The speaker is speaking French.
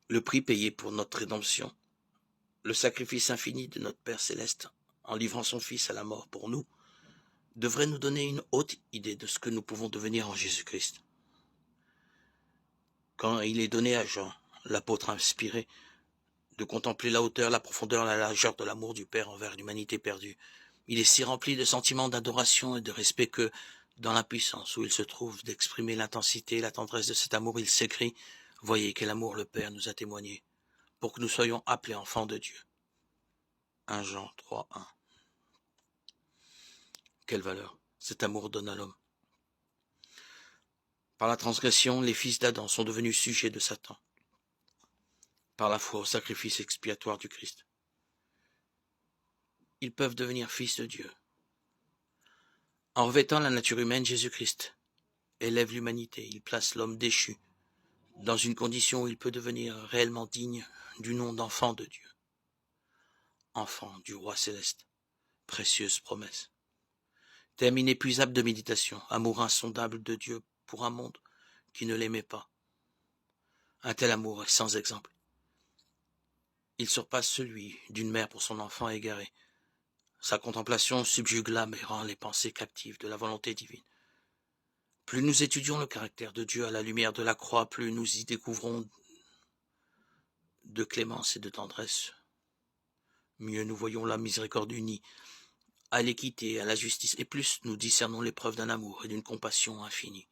le prix payé pour notre rédemption, le sacrifice infini de notre Père céleste en livrant son Fils à la mort pour nous, devrait nous donner une haute idée de ce que nous pouvons devenir en Jésus-Christ. Quand il est donné à Jean, l'apôtre inspiré, de contempler la hauteur, la profondeur, la largeur de l'amour du Père envers l'humanité perdue, il est si rempli de sentiments d'adoration et de respect que, dans l'impuissance où il se trouve d'exprimer l'intensité et la tendresse de cet amour, il s'écrie « Voyez quel amour le Père nous a témoigné, pour que nous soyons appelés enfants de Dieu. » 1 Jean 3, 1. Quelle valeur cet amour donne à l'homme. Par la transgression, les fils d'Adam sont devenus sujets de Satan. Par la foi au sacrifice expiatoire du Christ, ils peuvent devenir fils de Dieu. En revêtant la nature humaine, Jésus-Christ élève l'humanité. Il place l'homme déchu dans une condition où il peut devenir réellement digne du nom d'enfant de Dieu. Enfant du roi céleste. Précieuse promesse. Thème inépuisable de méditation. Amour insondable de Dieu pour un monde qui ne l'aimait pas. Un tel amour est sans exemple. Il surpasse celui d'une mère pour son enfant égaré. Sa contemplation subjugue l'âme et rend les pensées captives de la volonté divine. Plus nous étudions le caractère de Dieu à la lumière de la croix, plus nous y découvrons de clémence et de tendresse. Mieux nous voyons la miséricorde unie à l'équité et à la justice, et plus nous discernons l'épreuve d'un amour et d'une compassion infinie.